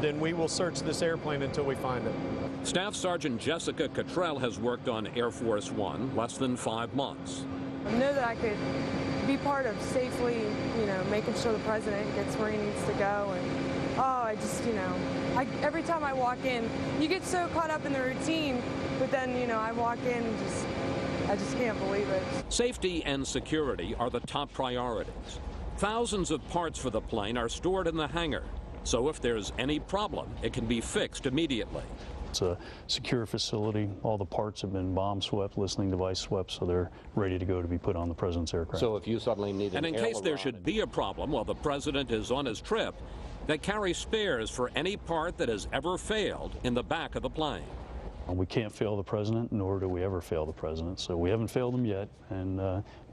then we will search this airplane until we find it. Staff Sergeant Jessica Cottrell has worked on Air Force One less than 5 months. I know that I could be part of safely, making sure the president gets where he needs to go. And I just, every time I walk in, you get so caught up in the routine, but then, I walk in and I just can't believe it. Safety and security are the top priorities. Thousands of parts for the plane are stored in the hangar, so if there's any problem, it can be fixed immediately. It's a secure facility. All the parts have been bomb swept, listening device swept, so they're ready to go to be put on the president's aircraft. So if you suddenly need an And in case there should be a problem while the president is on his trip, they carry spares for any part that has ever failed in the back of the plane. We can't fail the president, nor do we ever fail the president, so we haven't failed him yet, and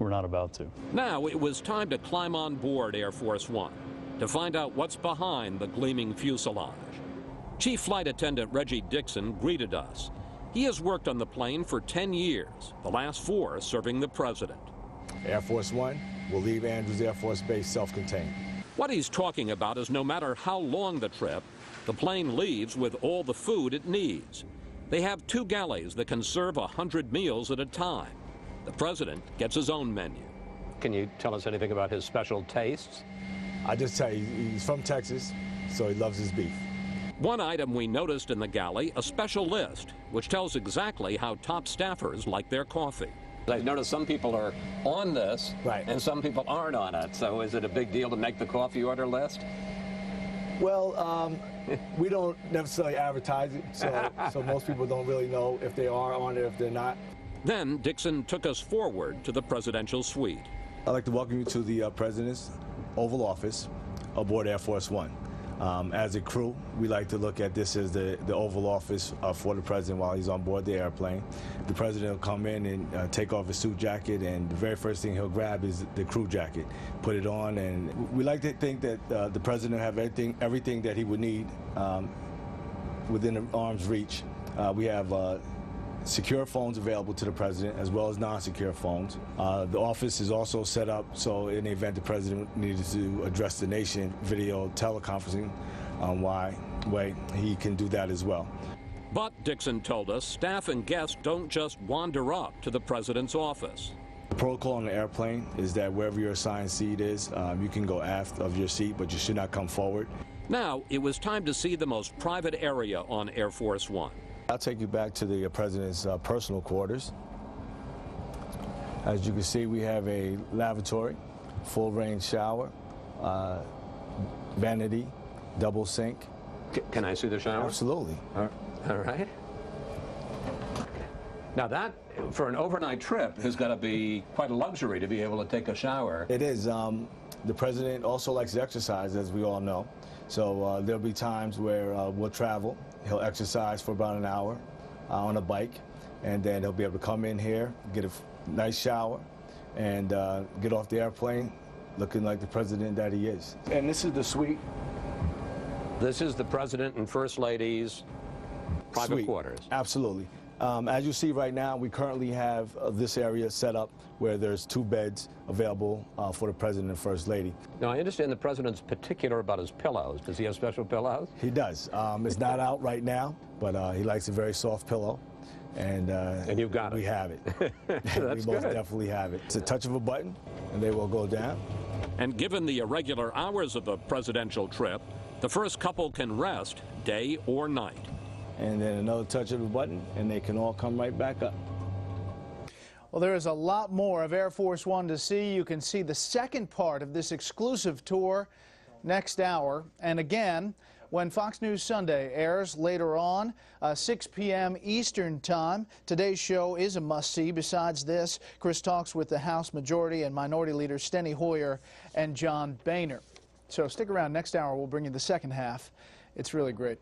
we're not about to. Now it was time to climb on board Air Force One to find out what's behind the gleaming fuselage. Chief Flight Attendant Reggie Dixon greeted us. He has worked on the plane for 10 years, the last 4 serving the president. Air Force One will leave Andrews Air Force Base self-contained. What he's talking about is no matter how long the trip, the plane leaves with all the food it needs. They have 2 galleys that can serve 100 meals at a time. The president gets his own menu. Can you tell us anything about his special tastes? I just tell you, he's from Texas, so he loves his beef. One item we noticed in the galley, a special list, which tells exactly how top staffers like their coffee. I noticed some people are on this, right, and some people aren't on it. So is it a big deal to make the coffee order list? Well, we don't necessarily advertise it, so most people don't really know if they are on it or if they're not. Then Dixon took us forward to the presidential suite. I'd like to welcome you to the President's Oval Office aboard Air Force One. As a crew, we like to look at this as the Oval Office for the president while he's on board the airplane. The president will come in and take off his suit jacket, and the very first thing he'll grab is the crew jacket, put it on, and we like to think that the president will have everything that he would need within arm's reach. We have secure phones available to the president as well as non-secure phones. The office is also set up so in the event the president needed to address the nation, video teleconferencing way, he can do that as well. But, Dixon told us, staff and guests don't just wander up to the president's office. The protocol on the airplane is that wherever your assigned seat is, you can go aft of your seat, but you should not come forward. Now, it was time to see the most private area on Air Force One. I'll take you back to the president's personal quarters. As you can see, we have a lavatory, full range shower, vanity, double sink. Can I see the shower? Absolutely. All right. Now that, for an overnight trip, has got to be quite a luxury to be able to take a shower. It is. The president also likes to exercise, as we all know. So there'll be times where we'll travel. He'll exercise for about an hour on a bike, and then he'll be able to come in here, get a nice shower, and get off the airplane looking like the president that he is. And this is the suite. This is the president and first lady's private quarters. Absolutely. As you see right now, we currently have this area set up where there's 2 beds available for the president and first lady. Now, I understand the president's particular about his pillows. Does he have special pillows? He does. It's not out right now, but he likes a very soft pillow. And you've got it. We have it. That's we most good. definitely have it. It's a touch of a button, and they will go down. And given the irregular hours of the presidential trip, the first couple can rest day or night. And then another touch of a button, and they can all come right back up. Well, there is a lot more of Air Force One to see. You can see the second part of this exclusive tour next hour. And again, when Fox News Sunday airs later on, 6 p.m. Eastern Time. Today's show is a must-see. Besides this, Chris talks with the House Majority and Minority Leaders Steny Hoyer and John Boehner. So stick around. Next hour, we'll bring you the second half. It's really great.